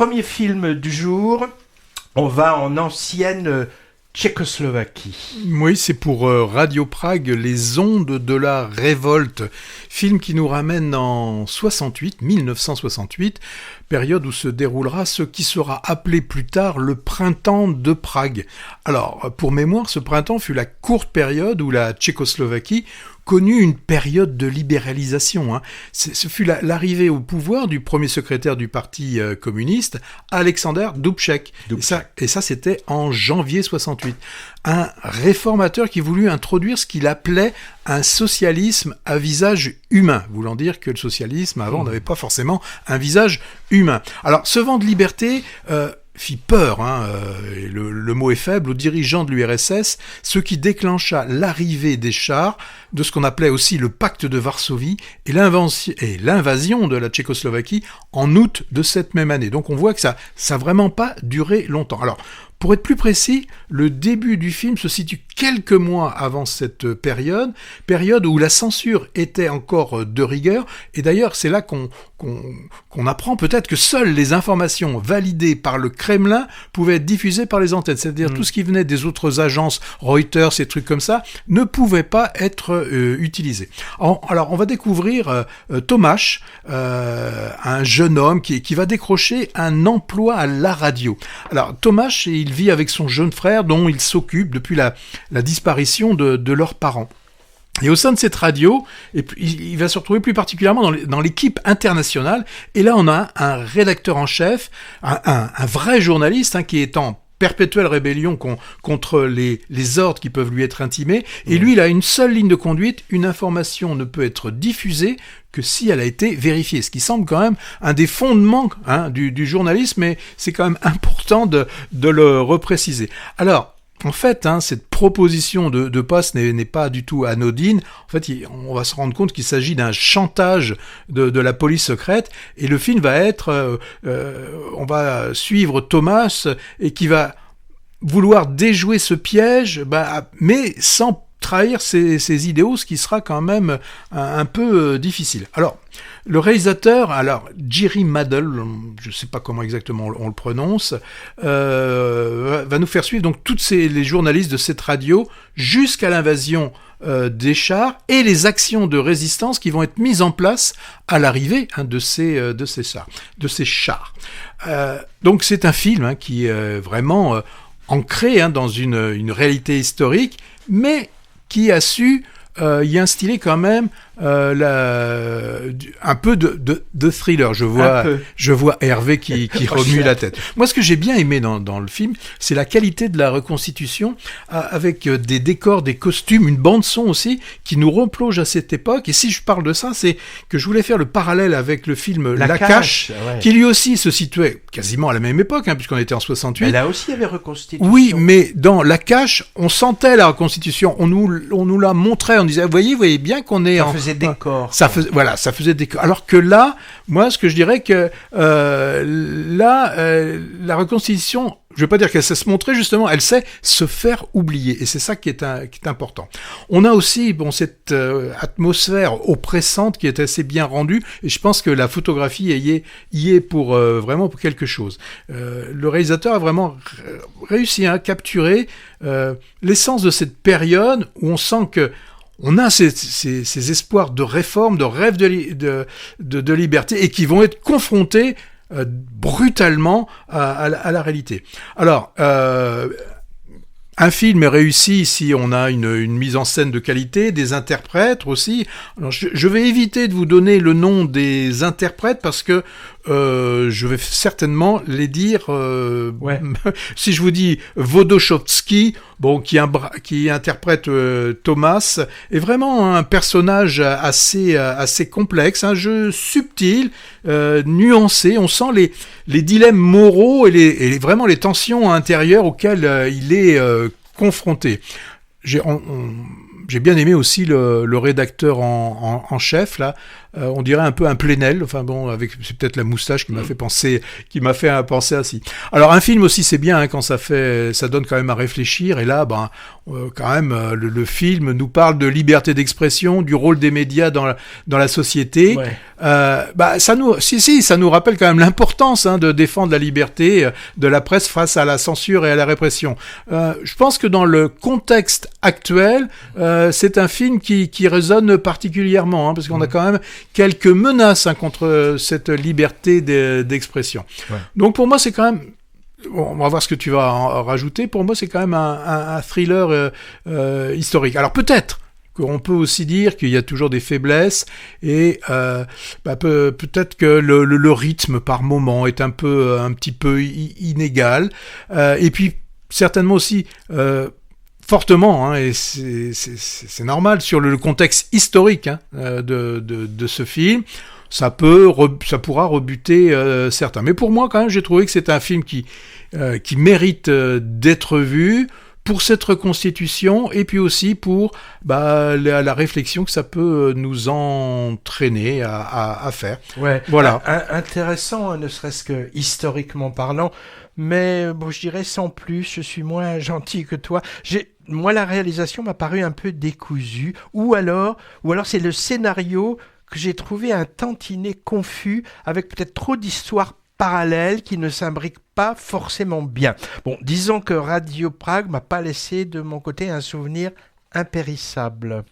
premier film du jour, on va en ancienne Tchécoslovaquie. Oui, c'est pour Radio Prague, Les ondes de la révolte. Film qui nous ramène en 1968, période où se déroulera ce qui sera appelé plus tard le printemps de Prague. Alors, pour mémoire, ce printemps fut la courte période où la Tchécoslovaquie connut une période de libéralisation. Ce fut l'arrivée au pouvoir du premier secrétaire du parti communiste, Alexander Dubček. Et ça, c'était en janvier 68. Un réformateur qui voulut introduire ce qu'il appelait un socialisme à visage humain, voulant dire que le socialisme, avant, n'avait pas forcément un visage humain. Alors, ce vent de liberté fit peur, le mot est faible, aux dirigeants de l'URSS, ce qui déclencha l'arrivée des chars, de ce qu'on appelait aussi le pacte de Varsovie, et l'invasion de la Tchécoslovaquie en août de cette même année. Donc on voit que ça n'a vraiment pas duré longtemps. Alors, pour être plus précis, le début du film se situe quelques mois avant cette période où la censure était encore de rigueur, et d'ailleurs c'est là qu'on apprend peut-être que seules les informations validées par le Kremlin pouvaient être diffusées par les antennes, c'est-à-dire tout ce qui venait des autres agences, Reuters, ces trucs comme ça, ne pouvait pas être utilisé. Alors on va découvrir Tomáš, un jeune homme qui va décrocher un emploi à la radio. Alors Tomáš, il vit avec son jeune frère dont il s'occupe depuis la disparition de leurs parents. Et au sein de cette radio, et il va se retrouver plus particulièrement dans l'équipe internationale, et là on a un rédacteur en chef, un vrai journaliste qui est en perpétuelle rébellion contre les ordres qui peuvent lui être intimés, et lui il a une seule ligne de conduite: une information ne peut être diffusée que si elle a été vérifiée, ce qui semble quand même un des fondements du journalisme, mais c'est quand même important de le repréciser. Alors, en fait, cette proposition de poste n'est pas du tout anodine. En fait, on va se rendre compte qu'il s'agit d'un chantage de la police secrète, et le film va être... on va suivre Tomáš, et qui va vouloir déjouer ce piège, mais sans trahir ses idéaux, ce qui sera quand même un peu difficile. Alors, le réalisateur, Jiří Madl, je ne sais pas comment exactement on le prononce, va nous faire suivre donc tous les journalistes de cette radio jusqu'à l'invasion des chars et les actions de résistance qui vont être mises en place à l'arrivée de ces chars. Donc c'est un film qui est vraiment ancré dans une réalité historique, mais qui a su y instiller quand même un peu de thriller. Je vois Hervé qui remue la tête. Moi, ce que j'ai bien aimé dans le film, c'est la qualité de la reconstitution, avec des décors, des costumes, une bande-son aussi, qui nous replonge à cette époque. Et si je parle de ça, c'est que je voulais faire le parallèle avec le film La Cache, qui lui aussi se situait quasiment à la même époque, puisqu'on était en 68. Mais là aussi, il y avait reconstitution. Oui, mais dans La Cache, on sentait la reconstitution. On nous la montrait, on disait, vous voyez bien qu'on est faisait décor. Ça faisait décor. Alors que là, moi, ce que je dirais que la reconstitution, je ne veux pas dire qu'elle sait se montrer, justement, elle sait se faire oublier. Et c'est ça qui est important. On a aussi cette atmosphère oppressante qui est assez bien rendue, et je pense que la photographie y est pour vraiment pour quelque chose. Le réalisateur a vraiment réussi à capturer l'essence de cette période où on sent que on a ces espoirs de réforme, de rêve de liberté, et qui vont être confrontés brutalement à la réalité. Alors, un film est réussi si on a une mise en scène de qualité, des interprètes aussi. Alors, je vais éviter de vous donner le nom des interprètes parce que je vais certainement les dire. Si je vous dis Wodoshovsky, qui interprète Thomas, est vraiment un personnage assez complexe, un jeu subtil, nuancé. On sent les dilemmes moraux et vraiment les tensions intérieures auxquelles il est confronté. J'ai bien aimé aussi le rédacteur en chef là, on dirait un peu un Plenel. Enfin bon, c'est peut-être la moustache qui m'a fait penser à ci. Alors un film aussi, c'est bien hein, quand ça donne quand même à réfléchir. Et là, quand même, le film nous parle de liberté d'expression, du rôle des médias dans la société. Ouais. Ça nous rappelle quand même l'importance de défendre la liberté de la presse face à la censure et à la répression. Je pense que dans le contexte actuel, c'est un film qui résonne particulièrement, parce qu'on a quand même quelques menaces contre cette liberté d'expression. Ouais. Donc pour moi, c'est quand même... Bon, on va voir ce que tu vas en rajouter. Pour moi, c'est quand même un thriller historique. Alors peut-être qu'on peut aussi dire qu'il y a toujours des faiblesses et peut-être que le rythme par moment est un petit peu inégal. Et puis certainement aussi fortement, et c'est normal, sur le contexte historique de ce film. Ça pourra rebuter certains. Mais pour moi, quand même, j'ai trouvé que c'est un film qui mérite d'être vu pour cette reconstitution et puis aussi pour la réflexion que ça peut nous entraîner à faire. Ouais. Voilà. Intéressant, ne serait-ce que historiquement parlant. Mais bon, je dirais sans plus, je suis moins gentil que toi. Moi, la réalisation m'a paru un peu décousue. Ou alors c'est le scénario que j'ai trouvé un tantinet confus, avec peut-être trop d'histoires parallèles qui ne s'imbriquent pas forcément bien. Bon, disons que Radio Prague m'a pas laissé de mon côté un souvenir impérissable.